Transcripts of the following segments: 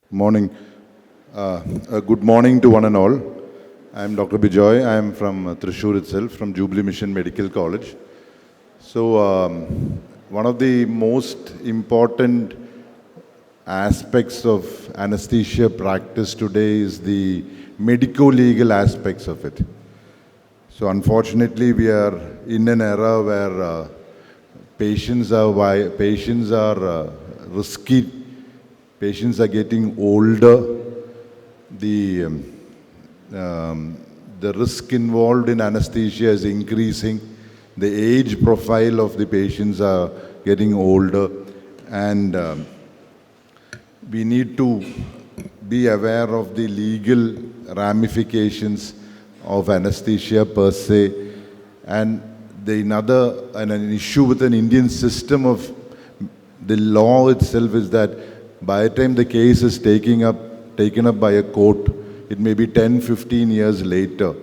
Morning. Good morning to one and all. I am Dr. Bijoy. I am from Thrissur itself, from Jubilee Mission Medical College. So, one of the most important aspects of anesthesia practice today is the medico-legal aspects of it. So, unfortunately, we are in an era where patients are risky. Patients are getting older. The risk involved in anesthesia is increasing. The age profile of the patients are getting older, and we need to be aware of the legal ramifications of anesthesia per se. And an issue with an Indian system of the law itself is that by the time the case is taken up by a court, it may be 10, 15 years later.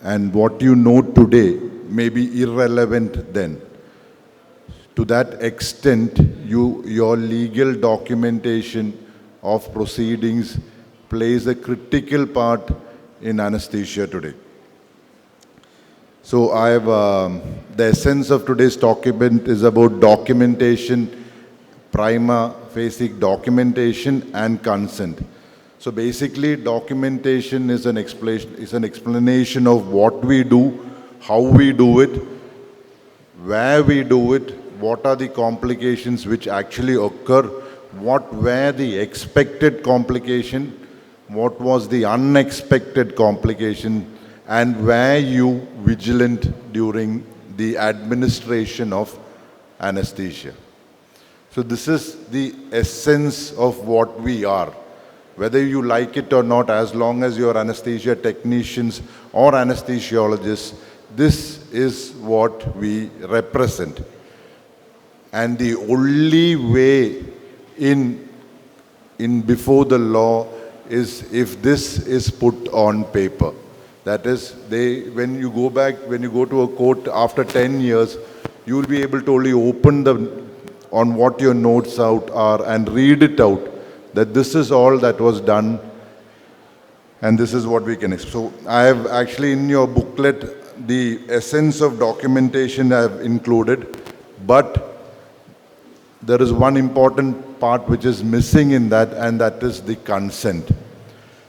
And what you know today may be irrelevant then. To that extent, your legal documentation of proceedings plays a critical part in anesthesia today. So the essence of today's document is about documentation, prima facie documentation and consent. So basically, documentation is an explanation of what we do, how we do it, where we do it, what are the complications which actually occur, what were the expected complication, what was the unexpected complication, and were you vigilant during the administration of anesthesia. So this is the essence of what we are. Whether you like it or not, as long as you're anesthesia technicians or anesthesiologists, this is what we represent. And the only way in before the law is if this is put on paper. That is, when you go to a court after 10 years, you will be able to only open on what your notes are and read it out, that this is all that was done and this is what we can expect. So I have actually in your booklet, the essence of documentation I have included, but there is one important part which is missing in that, and that is the consent.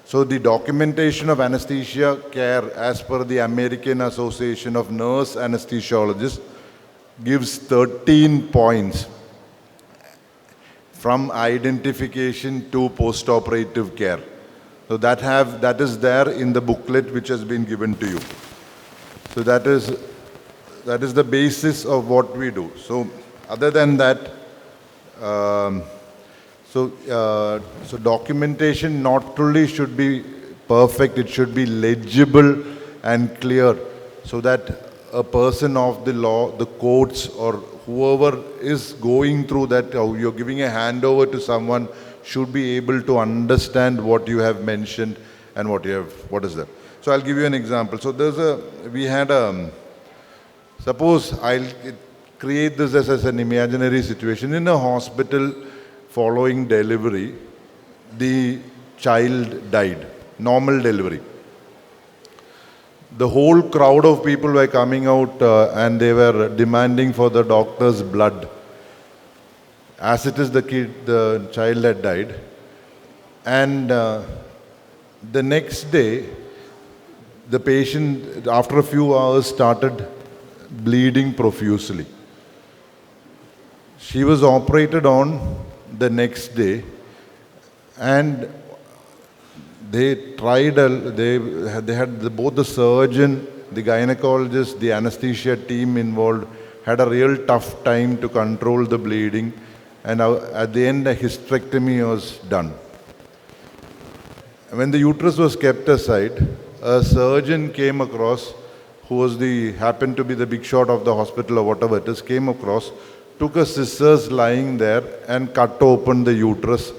So the documentation of anesthesia care, as per the American Association of Nurse Anesthesiologists, gives 13 points from identification to post-operative care. So that is there in the booklet which has been given to you. So that is the basis of what we do. So other than that, so documentation not only should be perfect, it should be legible and clear, so that a person of the law, the courts, or whoever is going through that, or you're giving a handover to someone, should be able to understand what you have mentioned and what is there. So I'll give you an example. So suppose I'll create this as an imaginary situation. In a hospital following delivery, the child died, normal delivery. The whole crowd of people were coming out and they were demanding for the doctor's blood. As it is, the child had died. And the next day, the patient, after a few hours, started bleeding profusely. She was operated on the next day, and they tried, they had both the surgeon, the gynecologist, the anesthesia team involved, had a real tough time to control the bleeding, and at the end a hysterectomy was done. When the uterus was kept aside, a surgeon came across, who happened to be the big shot of the hospital or whatever it is, came across, took a scissors lying there and cut open the uterus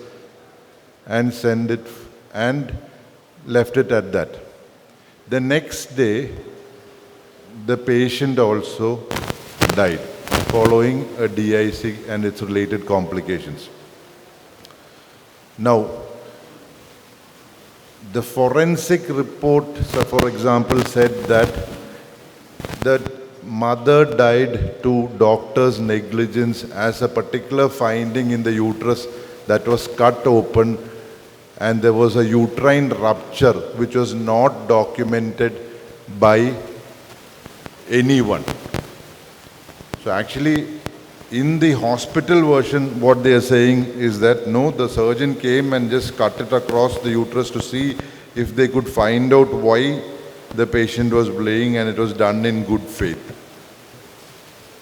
and sent it and left it at that. The next day, the patient also died. following a DIC and its related complications. Now, the forensic report, so for example, said that the mother died to doctor's negligence as a particular finding in the uterus that was cut open, and there was a uterine rupture which was not documented by anyone. So actually, in the hospital version, what they are saying is that no, the surgeon came and just cut it across the uterus to see if they could find out why the patient was bleeding, and it was done in good faith.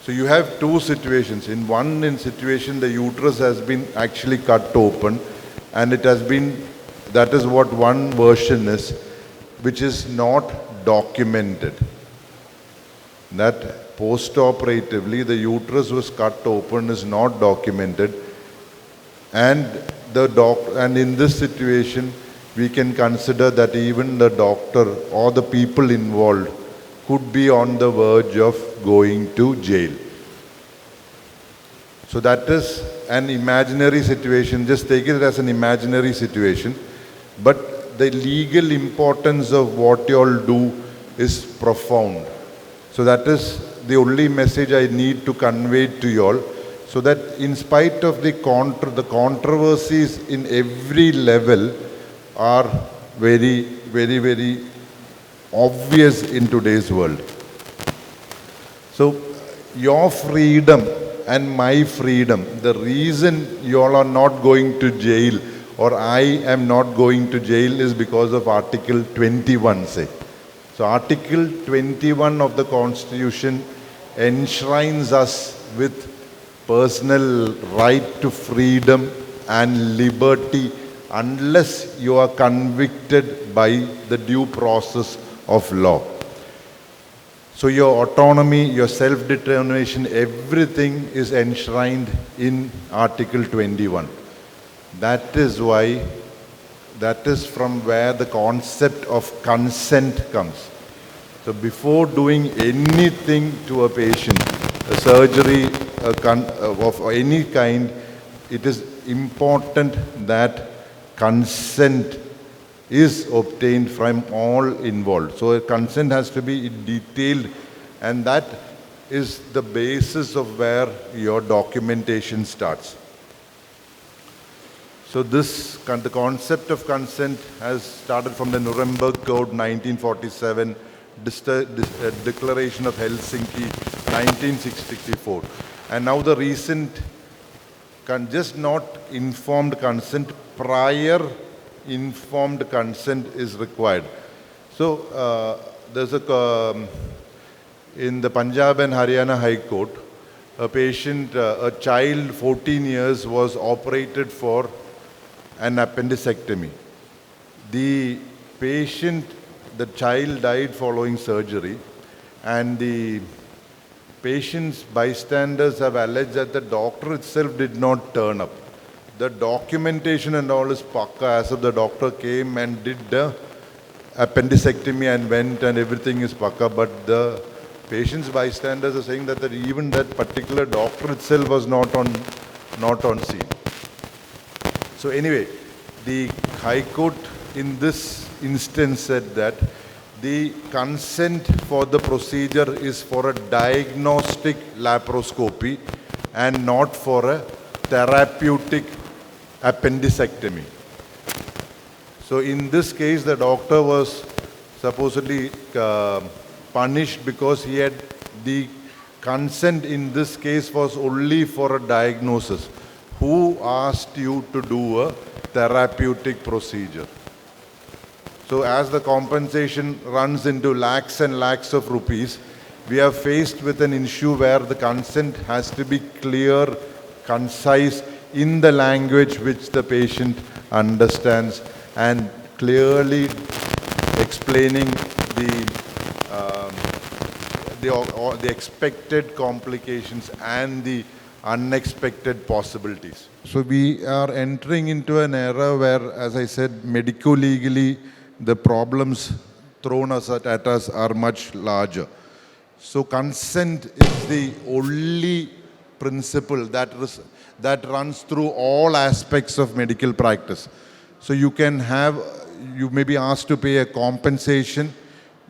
So you have two situations. In one situation, the uterus has been actually cut open, and it has been, that is what one version is, which is not documented. That post-operatively, the uterus was cut open is not documented, and in this situation, we can consider that even the doctor or the people involved could be on the verge of going to jail. So that is an imaginary situation. Just take it as an imaginary situation. But the legal importance of what you all do is profound. So that is the only message I need to convey to you all. So that in spite of the controversies in every level are very, very, very obvious in today's world. So your freedom and my freedom, the reason you all are not going to jail or I am not going to jail is because of Article 21, say. So Article 21 of the Constitution enshrines us with personal right to freedom and liberty unless you are convicted by the due process of law. So your autonomy, your self-determination, everything is enshrined in Article 21. That is why, that is from where the concept of consent comes. So before doing anything to a patient, a surgery of any kind, it is important that consent is obtained from all involved. So a consent has to be detailed, and that is the basis of where your documentation starts. So the concept of consent has started from the Nuremberg Code 1947, Declaration of Helsinki 1964. And now the recent, just not informed consent, prior informed consent is required. So there's in the Punjab and Haryana High Court, a patient, a child 14 years was operated for an appendicectomy. The patient, the child died following surgery, and the patient's bystanders have alleged that the doctor itself did not turn up. The documentation and all is pakka, as if the doctor came and did the appendicectomy and went and everything is pakka, but the patient's bystanders are saying that even that particular doctor itself was not on scene. So anyway, the High Court in this instance said that the consent for the procedure is for a diagnostic laparoscopy and not for a therapeutic appendicectomy. So in this case, the doctor was supposedly punished because he had the consent in this case was only for a diagnosis. Who asked you to do a therapeutic procedure? So as the compensation runs into lakhs and lakhs of rupees, we are faced with an issue where the consent has to be clear, concise, in the language which the patient understands, and clearly explaining the expected complications and the unexpected possibilities. So we are entering into an era where, as I said, medico-legally, the problems thrown at us are much larger. So consent is the only principle that runs through all aspects of medical practice. So you may be asked to pay a compensation,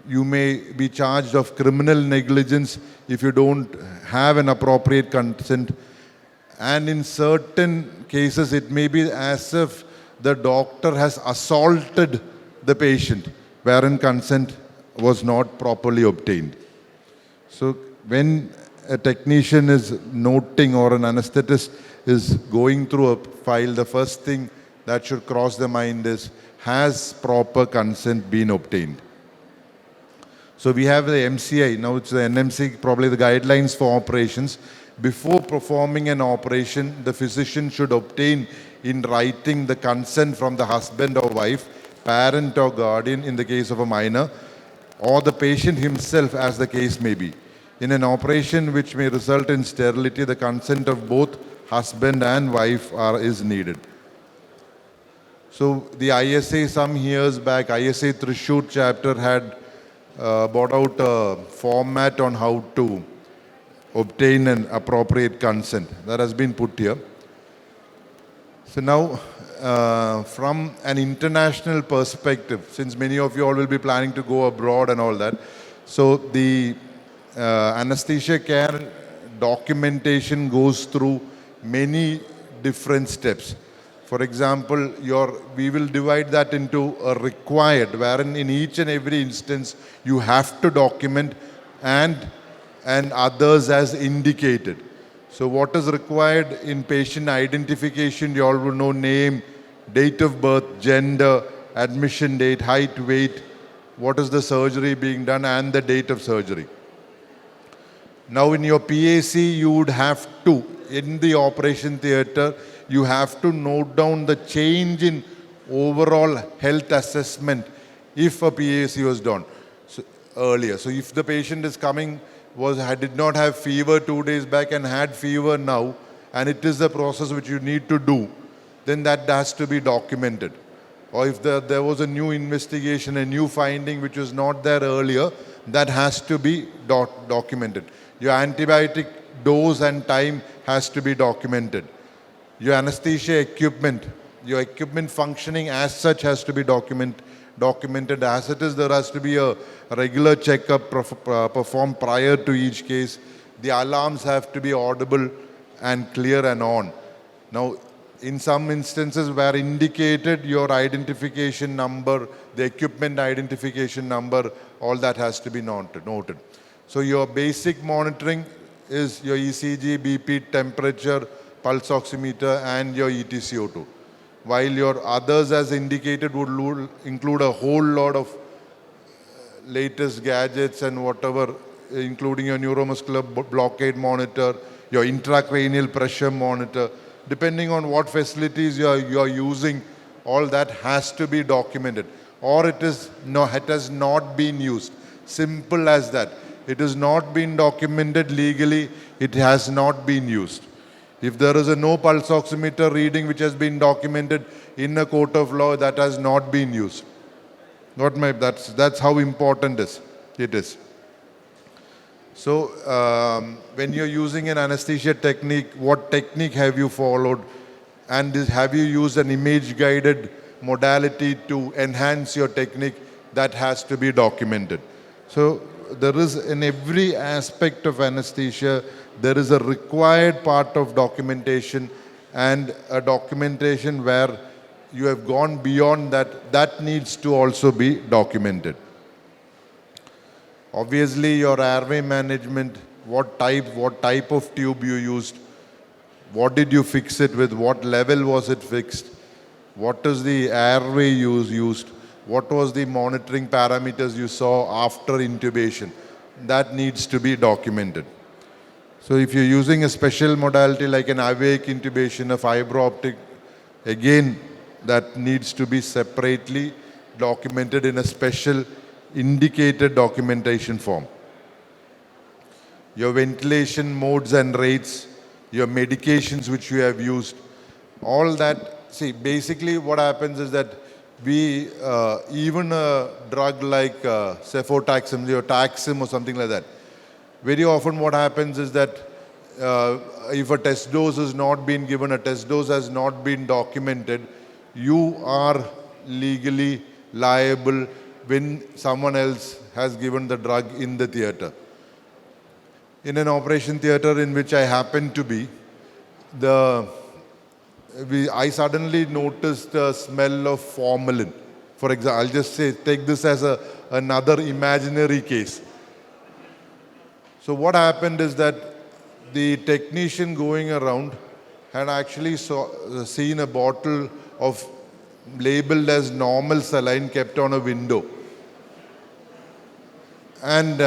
you may be charged of criminal negligence if you don't have an appropriate consent. And in certain cases, it may be as if the doctor has assaulted the patient, wherein consent was not properly obtained. So when a technician is noting or an anesthetist is going through a file, the first thing that should cross the mind is, has proper consent been obtained? So we have the MCI, now it's the NMC, probably the guidelines for operations. Before performing an operation, the physician should obtain in writing the consent from the husband or wife, parent or guardian in the case of a minor, or the patient himself as the case may be. In an operation which may result in sterility, the consent of both husband and wife is needed. So the ISA, some years back, ISA Thrissur chapter had brought out a format on how to obtain an appropriate consent. That has been put here. So now, from an international perspective, since many of you all will be planning to go abroad and all that, so the anesthesia care documentation goes through many different steps. For example, we will divide that into a required, wherein in each and every instance you have to document, and others as indicated. So what is required in patient identification, you all will know name, date of birth, gender, admission date, height, weight, what is the surgery being done, and the date of surgery. Now in your PAC, you would have to, in the operation theatre, you have to note down the change in overall health assessment if a PAC was done earlier. So if the patient is coming, did not have fever 2 days back and had fever now, and it is the process which you need to do, then that has to be documented. Or if there was a new investigation, a new finding which was not there earlier, that has to be documented. Your antibiotic dose and time has to be documented. Your anesthesia equipment, your equipment functioning as such has to be documented as it is. There has to be a regular checkup performed prior to each case. The alarms have to be audible and clear and on. Now, in some instances where indicated, your identification number, the equipment identification number, all that has to be noted. So your basic monitoring is your ECG, BP, temperature, pulse oximeter, and your EtCO2. While your others as indicated would include a whole lot of latest gadgets and whatever, including your neuromuscular blockade monitor, your intracranial pressure monitor. Depending on what facilities you are using, all that has to be documented. Or it has not been used. Simple as that. It has not been documented legally, it has not been used. If there is a no pulse oximeter reading which has been documented in a court of law, that has not been used. That's how important it is. So when you're using an anesthesia technique, what technique have you followed? And have you used an image-guided modality to enhance your technique? That has to be documented. So there is, in every aspect of anesthesia, there is a required part of documentation, and a documentation where you have gone beyond that needs to also be documented. Obviously, your airway management, what type of tube you used, what did you fix it with, what level was it fixed, what is the airway used, what was the monitoring parameters you saw after intubation, that needs to be documented. So if you're using a special modality like an awake intubation, a fiber optic, again, that needs to be separately documented in a special indicated documentation form. Your ventilation modes and rates, your medications which you have used, all that. See, basically what happens is that we, even a drug like cefotaxime or Taxim or something like that, very often what happens is that if a test dose has not been given, a test dose has not been documented, you are legally liable when someone else has given the drug in the theater. In an operation theater in which I happened to be, I suddenly noticed the smell of formalin. For example, I'll just say, take this as another imaginary case. So what happened is that the technician going around had actually seen a bottle of labeled as normal saline kept on a window. And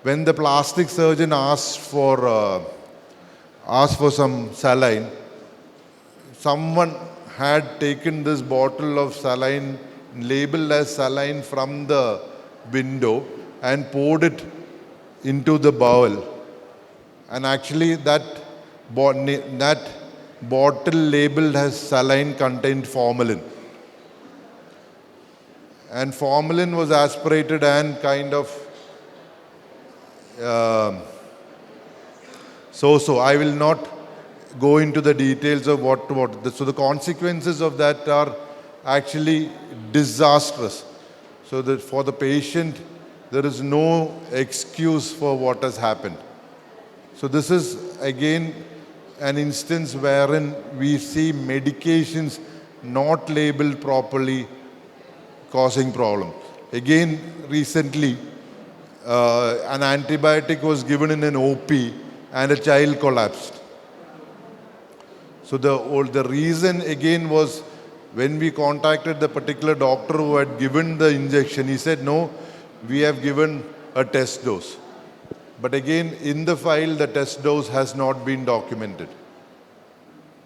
when the plastic surgeon asked for some saline, someone had taken this bottle of saline labeled as saline from the window and poured it into the bowl. And actually that bottle labeled as saline contained formalin. And formalin was aspirated and kind of so I will not go into the details of so the consequences of that are actually disastrous. So that for the patient, there is no excuse for what has happened. So this is again an instance wherein we see medications not labeled properly causing problems. Again, recently, an antibiotic was given in an OP and a child collapsed. So the reason again was when we contacted the particular doctor who had given the injection, he said, no, we have given a test dose. But again, in the file, the test dose has not been documented.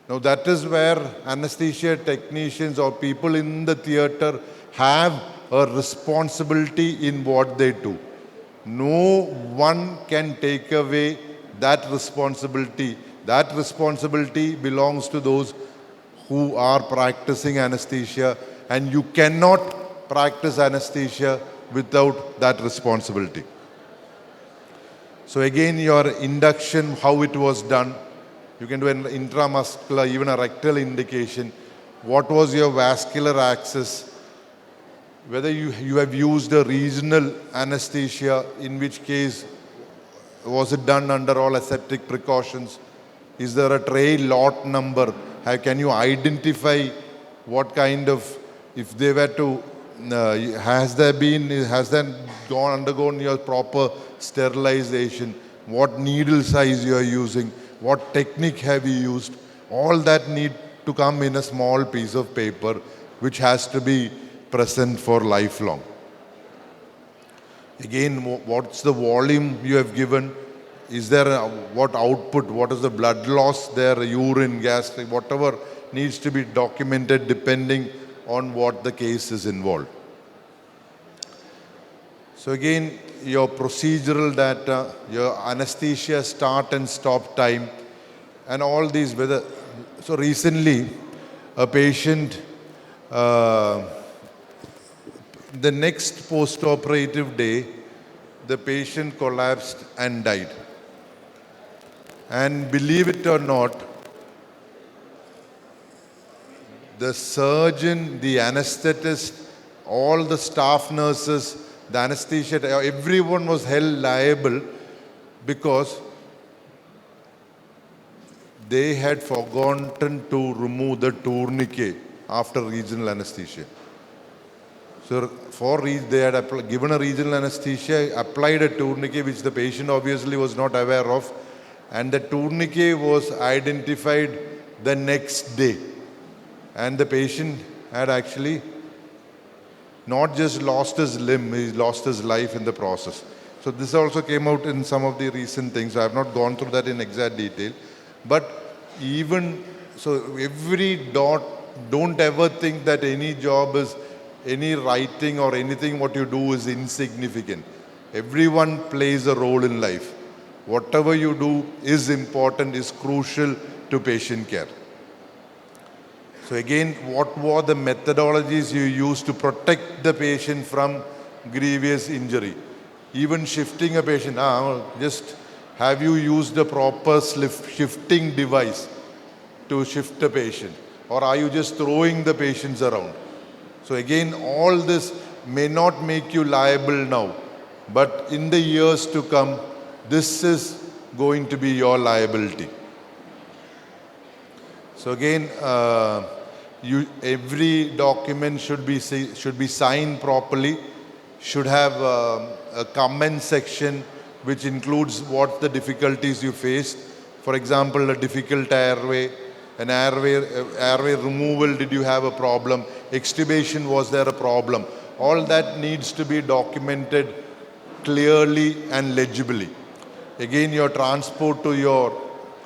Now that is where anesthesia technicians or people in the theater have a responsibility in what they do. No one can take away that responsibility. That responsibility belongs to those who are practicing anesthesia, and you cannot practice anesthesia without that responsibility. So again, your induction, how it was done, you can do an intramuscular, even a rectal indication. What was your vascular access? Whether you have used a regional anesthesia, in which case was it done under all aseptic precautions? Is there a tray lot number? Can you identify what kind of, if they were to, has that undergone your proper sterilization? What needle size you are using? What technique have you used? All that need to come in a small piece of paper, which has to be present for lifelong. Again, what's the volume you have given? Is there what output? What is the blood loss there? Urine, gastric, whatever needs to be documented depending on what the case is involved. So again, your procedural data, your anesthesia start and stop time, and all these. So recently, a patient, the next post-operative day, the patient collapsed and died. And believe it or not, the surgeon, the anesthetist, all the staff nurses, the anesthesia, everyone was held liable because they had forgotten to remove the tourniquet after regional anesthesia. So they had given a regional anesthesia, applied a tourniquet which the patient obviously was not aware of, and the tourniquet was identified the next day. And the patient had actually not just lost his limb, he lost his life in the process. So this also came out in some of the recent things. I have not gone through that in exact detail. But even, so don't ever think that any job is, any writing or anything what you do is insignificant. Everyone plays a role in life. Whatever you do is important, is crucial to patient care. So again, what were the methodologies you used to protect the patient from grievous injury? even shifting a patient, just have you used a proper shifting device to shift a patient? Or are you just throwing the patients around? So again, all this may not make you liable now, but in the years to come, this is going to be your liability. So again, every document should be signed properly, should have a comment section which includes what the difficulties you faced. For example, a difficult airway, an airway removal, did you have a problem? Extubation, was there a problem? All that needs to be documented clearly and legibly. Again, your transport to your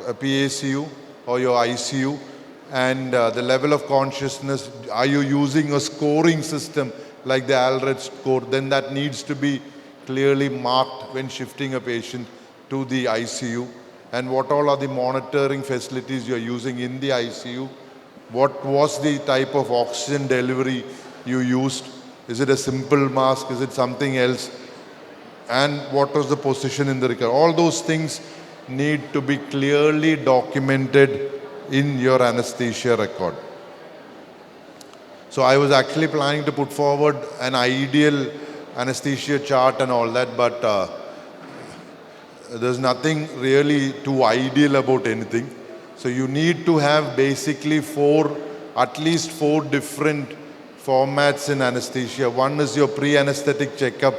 PACU or your ICU, and the level of consciousness, are you using a scoring system like the Alred score? Then that needs to be clearly marked when shifting a patient to the ICU. And what all are the monitoring facilities you're using in the ICU? What was the type of oxygen delivery you used? Is it a simple mask? Is it something else? And what was the position in the recovery? All those things need to be clearly documented in your anesthesia record. So I was actually planning to put forward an ideal anesthesia chart and all that, but there's nothing really too ideal about anything. So you need to have basically at least four different formats in anesthesia. One is your pre-anesthetic checkup.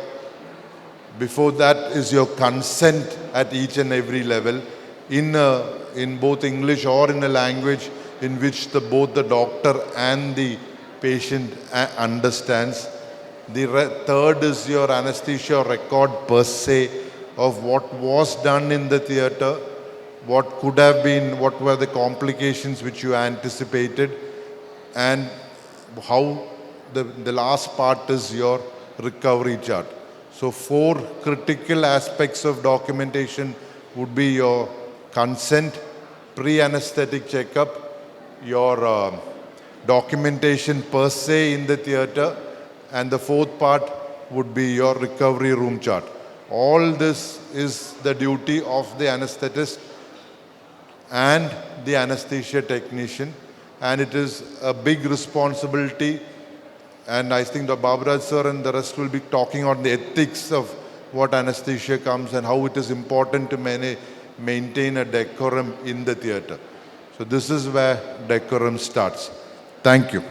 Before that is your consent at each and every level in both English or in a language in which both the doctor and the patient understands. The third is your anesthesia record per se of what was done in the theatre, what could have been, what were the complications which you anticipated, and how the last part is your recovery chart. So 4 critical aspects of documentation would be your consent, pre-anesthetic checkup, your documentation per se in the theatre, and the 4th part would be your recovery room chart. All this is the duty of the anesthetist and the anesthesia technician, and it is a big responsibility. And I think the Baburaj sir and the rest will be talking on the ethics of what anesthesia comes and how it is important to maintain a decorum in the theatre. So this is where decorum starts. Thank you.